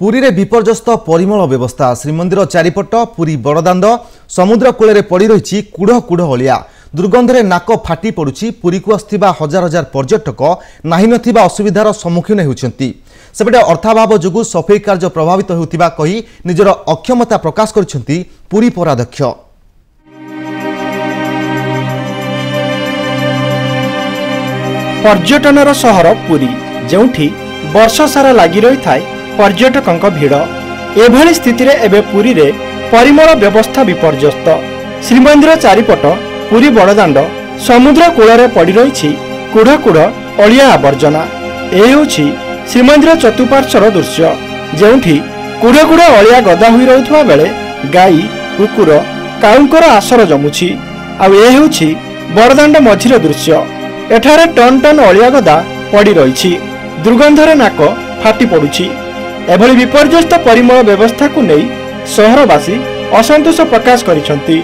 पुरी रे विपर्यस्त परिमल व्यवस्था श्रीमंदिर चारिपट पुरी बड़दाण्ड समुद्र कूल पड़ रही कूढ़ कूढ़ अलिया दुर्गंधरे नाक फाटी पड़ुछि। पुरी को आसथिबा हजार हजार पर्यटक नाही नथिबा असुविधार सम्मुखीन हेउछन्ति। सेपटे अर्थाभाव जोगु सफाई कार्य प्रभावित हेउथिबा कही निजर अक्षमता प्रकाश करिसेंति पुरी पौराध्यक्ष। पर्यटनर शहर पुरी जेउठी वर्ष सारा लागि रही थाए पर्यटकंक भीड़ एभली स्थिति रे एबे पुरी रे परिमल व्यवस्था विपर्यस्त। श्रीमंदिर चारिपट पुरी बड़दाण्ड समुद्र कूल पड़ रही कूढ़ कूढ़ अलिया आवर्जना। ए होछि श्रीमंदिर चतुपार्श्वर दृश्य जेउठी कूढ़ कूढ़ अलिया गदा हुई रहुथुवा बेले गाई कुकुर काउंकर आसर जमुछि। आ ए होछि बड़दाण्ड मझिर दृश्य। एठारे टन टन अलिया गदा पड़ रही दुर्गंधरे नाक फाटी पड़ुछि। एभली विपर्यस्त परिमल व्यवस्था को नहीं सहरवासी असंतोष प्रकाश करिसंति।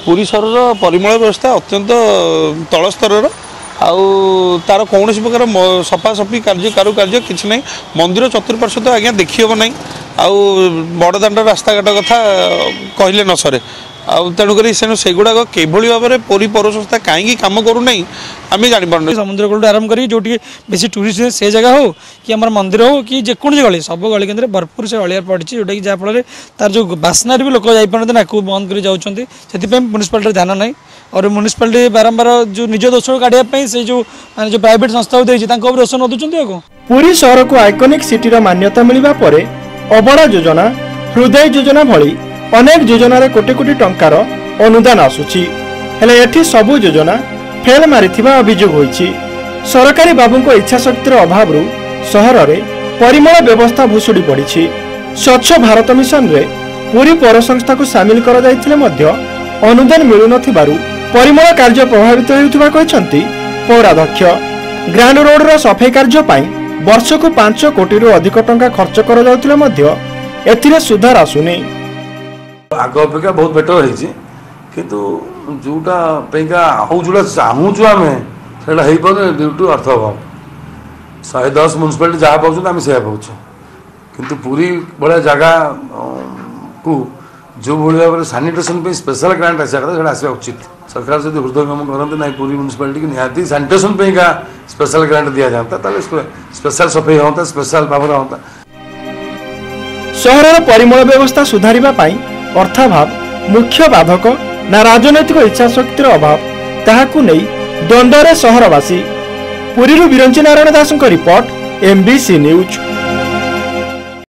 पुरी सहर परिमल व्यवस्था अत्यंत तल स्तर तार कौन प्रकार सफासफी कार्य कारुकार्य किसी ना मंदिर चतुर्पार्श्व तो आज्ञा देखी हम ना बड़दाण्ड रास्ताघाट कथा कहले न सरे तेणुक से गुड़ाक किभली भाव में पुरी पौर संस्था कहीं कम करूना आम जापर समुद्र कूल आरंभ कर जो बेसी टूरिस्ट से जगह हो कि आम मंदिर हो कि जेकोसी गली सब गली केन्द्र भरपूर से अलिया पड़ी जोटा कि जहाँफल तार जो बास्ना भी लोक जापारते ना बंद कर जाऊँच से म्यूनिसिपालिटी ध्यान ना और म्यूनिसिपालिटी बारंबार जो निज दोष काढ़ापी से जो प्राइवेट संस्था दोष न दूसरी। पुरी शहर को आइकनिक सिटीर मान्यता मिलवा पर अबड़ा योजना हृदय योजना भली अनेक योजन कोटी कोटी टंकार अनुदान आसुची हेले एठी सबु योजना फेल मारिथिबा अभियोग होईची। सरकारी बाबूंको इच्छा शक्तिर अभाव सहर रे परिमल व्यवस्था भुसुड़ी पड़िछि। स्वच्छ भारत मिशन रे पुरी पौर संस्था को सामिल करा जायथिले मध्य अनुदान मिलु नथिबारु परिमल कार्य प्रभावित हेउथिबा कहिसंती पौराध्यक्ष। ग्रांड रोड रो सफाई कार्य पई वर्ष को 5 कोटी रु अधिक टंका खर्च करा जाउथिले मध्य एथिरे सुधार आसुनी। आग अपेक्षा बहुत बेटर होती किंतु जोटा जो चाहूँ आम से ड्यू टू अर्थ अभाव 110 म्यूनिसिपालिटी जहाँ पाँच आम से पाँच किंतु पुरी भाया जगह को जो भाव में सानिटेसन स्पेशल ग्रांट आसा आसा उचित। सरकार जब हृदयंगम करते ना पुरी म्यूनिसिपालिटी की निहाती सानिटेसन स्पेशल ग्रांट दि जाता स्पेशल सफाई होता स्पेशल भाव होता। सहर परिमल व्यवस्था सुधारिबा पाई अर्थाभाव मुख्य बाधक ना राजनैतिक इच्छा शक्तिर अभाव ताहाकु नहीं द्वंद्व सहरवासी। Puri Biranchi Narayan Das report MBC news.